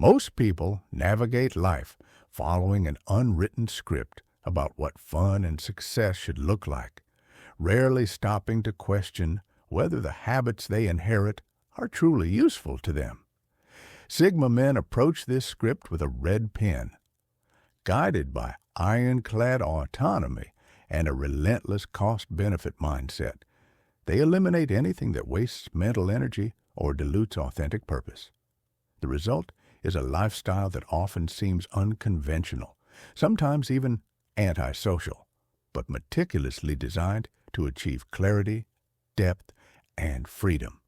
Most people navigate life following an unwritten script about what fun and success should look like, rarely stopping to question whether the habits they inherit are truly useful to them. Sigma men approach this script with a red pen. Guided by ironclad autonomy and a relentless cost-benefit mindset, they eliminate anything that wastes mental energy or dilutes authentic purpose. The result is a lifestyle that often seems unconventional, sometimes even antisocial, but meticulously designed to achieve clarity, depth, and freedom.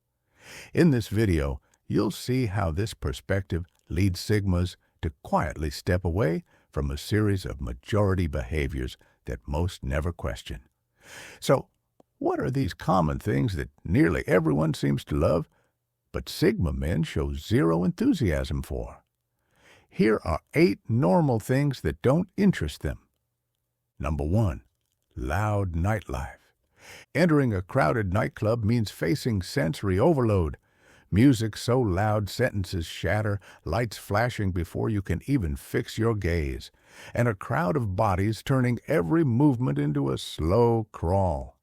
In this video, you'll see how this perspective leads Sigmas to quietly step away from a series of majority behaviors that most never question. So, what are these common things that nearly everyone seems to love, but Sigma men show zero enthusiasm for? Here are 8 normal things that don't interest them. Number 1. Loud nightlife. Entering a crowded nightclub means facing sensory overload. Music so loud sentences shatter, lights flashing before you can even fix your gaze, and a crowd of bodies turning every movement into a slow crawl.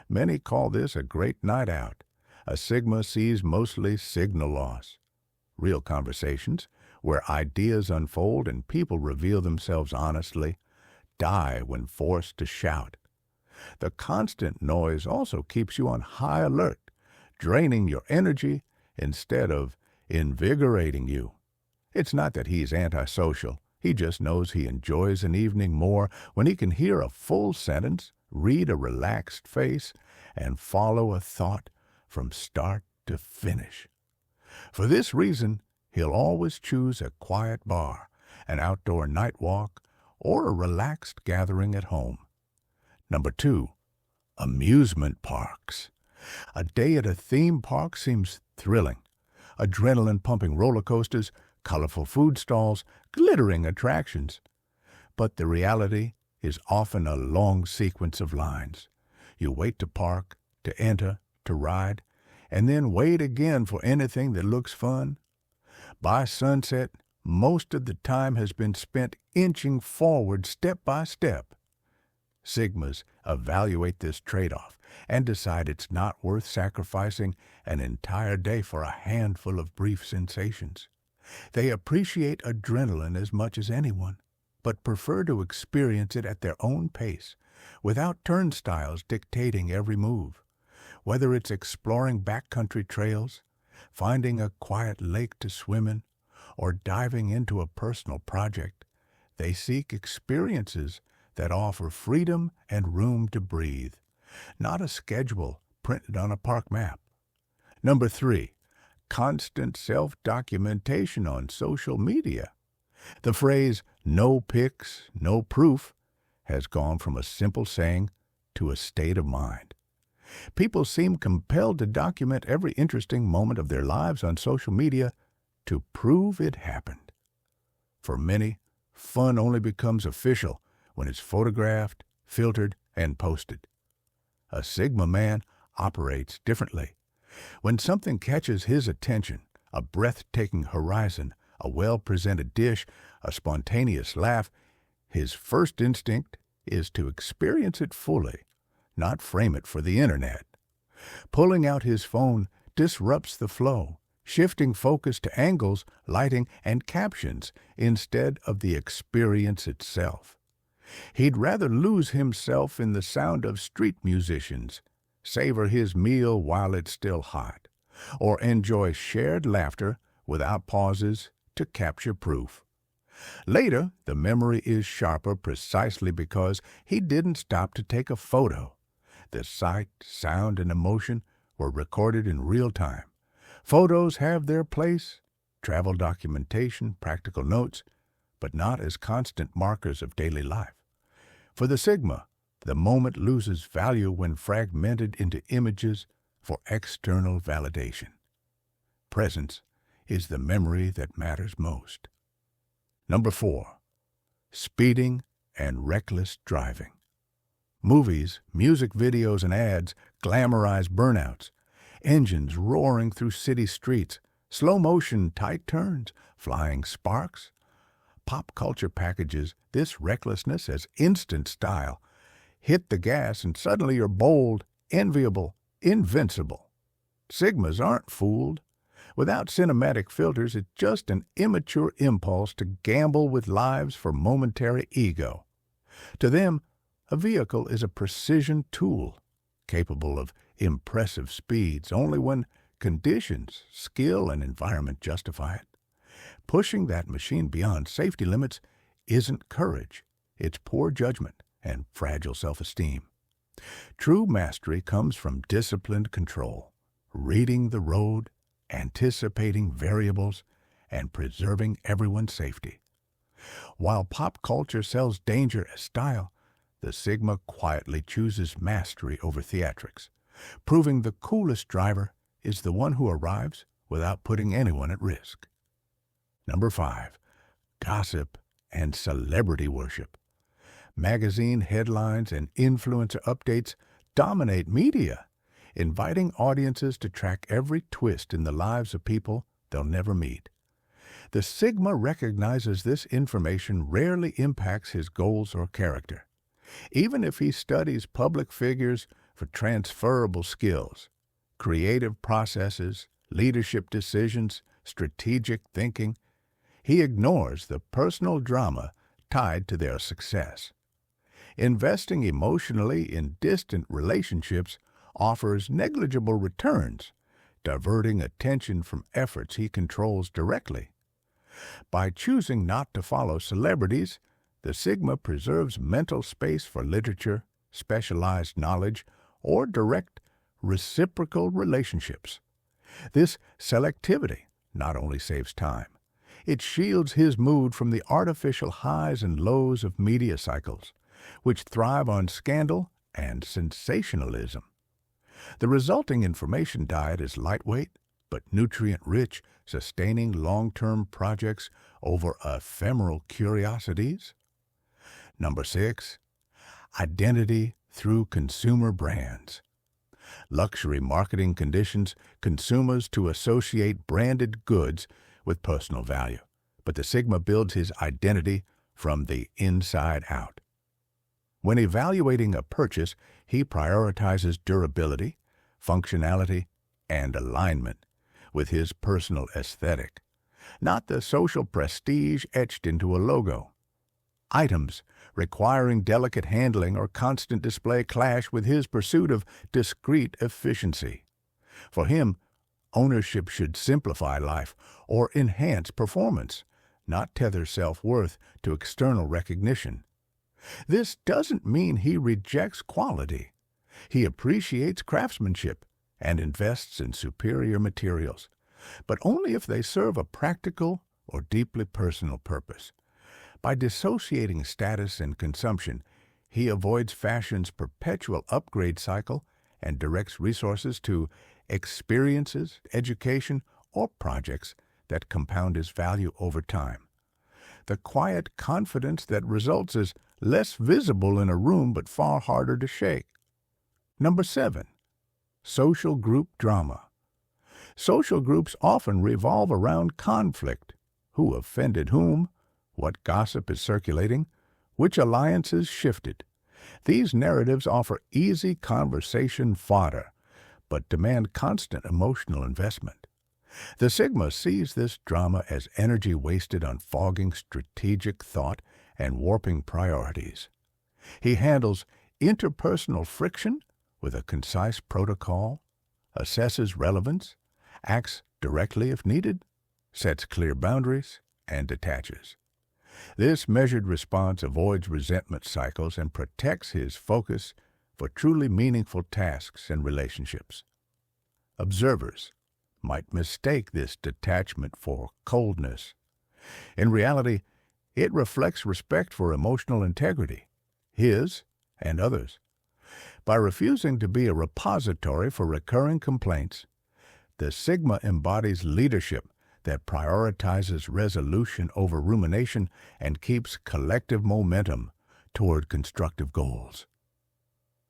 Many call this a great night out. A Sigma sees mostly signal loss. Real conversations, where ideas unfold and people reveal themselves honestly, die when forced to shout. The constant noise also keeps you on high alert, draining your energy instead of invigorating you. It's not that he's antisocial. He just knows he enjoys an evening more when he can hear a full sentence, read a relaxed face, and follow a thought from start to finish. For this reason, he'll always choose a quiet bar, an outdoor night walk, or a relaxed gathering at home. Number 2. Amusement parks. A day at a theme park seems thrilling. Adrenaline-pumping roller coasters, colorful food stalls, glittering attractions. But the reality is often a long sequence of lines. You wait to park, to enter, to ride, and then wait again for anything that looks fun. By sunset, most of the time has been spent inching forward step by step. Sigmas evaluate this trade-off and decide it's not worth sacrificing an entire day for a handful of brief sensations. They appreciate adrenaline as much as anyone, but prefer to experience it at their own pace, without turnstiles dictating every move. Whether it's exploring backcountry trails, finding a quiet lake to swim in, or diving into a personal project, they seek experiences that offer freedom and room to breathe, not a schedule printed on a park map. Number 3. Constant self-documentation on social media. The phrase, "no pics, no proof," has gone from a simple saying to a state of mind. People seem compelled to document every interesting moment of their lives on social media to prove it happened. For many, fun only becomes official when it's photographed, filtered, and posted. A Sigma man operates differently. When something catches his attention, a breathtaking horizon, a well-presented dish, a spontaneous laugh, his first instinct is to experience it fully, not frame it for the internet. Pulling out his phone disrupts the flow, shifting focus to angles, lighting, and captions instead of the experience itself. He'd rather lose himself in the sound of street musicians, savor his meal while it's still hot, or enjoy shared laughter without pauses to capture proof. Later, the memory is sharper precisely because he didn't stop to take a photo. The sight, sound, and emotion were recorded in real time. Photos have their place, travel documentation, practical notes, but not as constant markers of daily life. For the Sigma, the moment loses value when fragmented into images for external validation. Presence is the memory that matters most. Number 4. Speeding and reckless driving. Movies, music videos, and ads glamorize burnouts. Engines roaring through city streets, Slow-motion tight turns, flying sparks. Pop culture packages this recklessness as instant style. Hit the gas and suddenly you're bold, enviable, invincible. Sigmas aren't fooled. Without cinematic filters, it's just an immature impulse to gamble with lives for momentary ego. To them, a vehicle is a precision tool, capable of impressive speeds only when conditions, skill, and environment justify it. Pushing that machine beyond safety limits isn't courage. It's poor judgment and fragile self-esteem. True mastery comes from disciplined control, reading the road, anticipating variables, and preserving everyone's safety. While pop culture sells danger as style, the Sigma quietly chooses mastery over theatrics, proving the coolest driver is the one who arrives without putting anyone at risk. Number 5. Gossip and celebrity worship. Magazine headlines and influencer updates dominate media, inviting audiences to track every twist in the lives of people they'll never meet. The Sigma recognizes this information rarely impacts his goals or character. Even if he studies public figures for transferable skills, creative processes, leadership decisions, strategic thinking, he ignores the personal drama tied to their success. Investing emotionally in distant relationships offers negligible returns, diverting attention from efforts he controls directly. By choosing not to follow celebrities, the Sigma preserves mental space for literature, specialized knowledge, or direct, reciprocal relationships. This selectivity not only saves time, it shields his mood from the artificial highs and lows of media cycles, which thrive on scandal and sensationalism. The resulting information diet is lightweight but nutrient-rich, sustaining long-term projects over ephemeral curiosities. Number 6. Identity through consumer brands. Luxury marketing conditions consumers to associate branded goods with personal value, but the Sigma builds his identity from the inside out. When evaluating a purchase, he prioritizes durability, functionality, and alignment with his personal aesthetic, not the social prestige etched into a logo. Items requiring delicate handling or constant display clash with his pursuit of discreet efficiency. For him, ownership should simplify life or enhance performance, not tether self-worth to external recognition. This doesn't mean he rejects quality. He appreciates craftsmanship and invests in superior materials, but only if they serve a practical or deeply personal purpose. By dissociating status and consumption, he avoids fashion's perpetual upgrade cycle and directs resources to experiences, education, or projects that compound his value over time. The quiet confidence that results is less visible in a room but far harder to shake. Number 7. Social group drama. Social groups often revolve around conflict. Who offended whom? What gossip is circulating? Which alliances shifted? These narratives offer easy conversation fodder, but demand constant emotional investment. The Sigma sees this drama as energy wasted on fogging strategic thought and warping priorities. He handles interpersonal friction with a concise protocol, assesses relevance, acts directly if needed, sets clear boundaries, and detaches. This measured response avoids resentment cycles and protects his focus for truly meaningful tasks and relationships. Observers might mistake this detachment for coldness. In reality, it reflects respect for emotional integrity, his and others. By refusing to be a repository for recurring complaints, the Sigma embodies leadership that prioritizes resolution over rumination and keeps collective momentum toward constructive goals.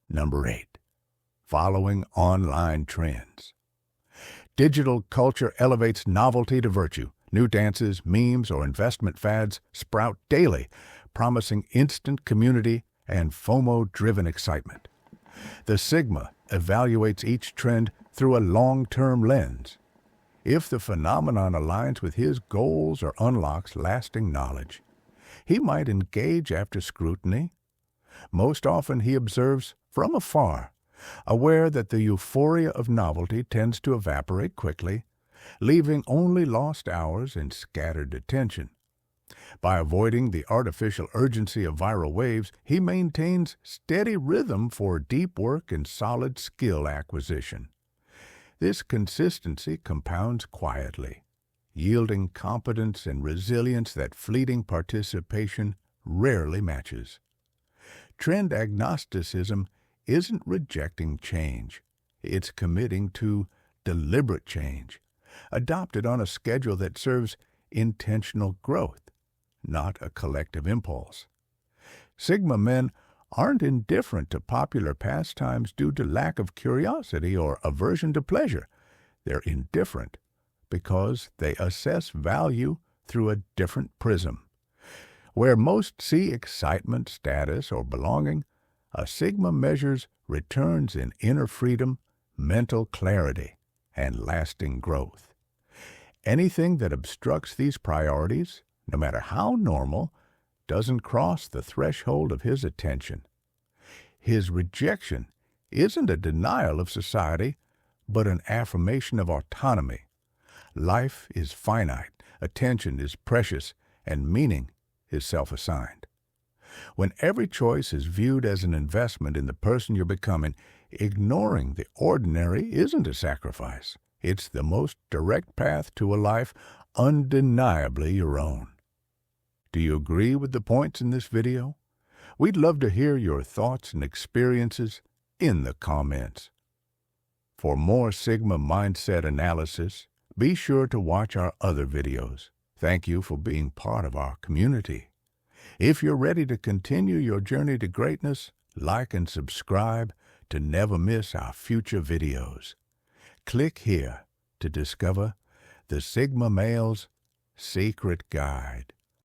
Number 8. Following online trends. Digital culture elevates novelty to virtue. New dances, memes, or investment fads sprout daily, promising instant community and FOMO-driven excitement. The Sigma evaluates each trend through a long-term lens. If the phenomenon aligns with his goals or unlocks lasting knowledge, he might engage after scrutiny. Most often he observes from afar, aware that the euphoria of novelty tends to evaporate quickly, leaving only lost hours and scattered attention. By avoiding the artificial urgency of viral waves, he maintains steady rhythm for deep work and solid skill acquisition. This consistency compounds quietly, yielding competence and resilience that fleeting participation rarely matches. Trend agnosticism isn't rejecting change. It's committing to deliberate change, adopted on a schedule that serves intentional growth, not a collective impulse. Sigma men aren't indifferent to popular pastimes due to lack of curiosity or aversion to pleasure. They're indifferent because they assess value through a different prism. Where most see excitement, status, or belonging, a Sigma measures returns in inner freedom, mental clarity, and lasting growth. Anything that obstructs these priorities, no matter how normal, doesn't cross the threshold of his attention. His rejection isn't a denial of society, but an affirmation of autonomy. Life is finite, attention is precious, and meaning is self-assigned. When every choice is viewed as an investment in the person you're becoming, ignoring the ordinary isn't a sacrifice. It's the most direct path to a life undeniably your own. Do you agree with the points in this video? We'd love to hear your thoughts and experiences in the comments. For more Sigma mindset analysis, be sure to watch our other videos. Thank you for being part of our community. If you're ready to continue your journey to greatness, like and subscribe to never miss our future videos. Click here to discover the Sigma Male's Secret Guide.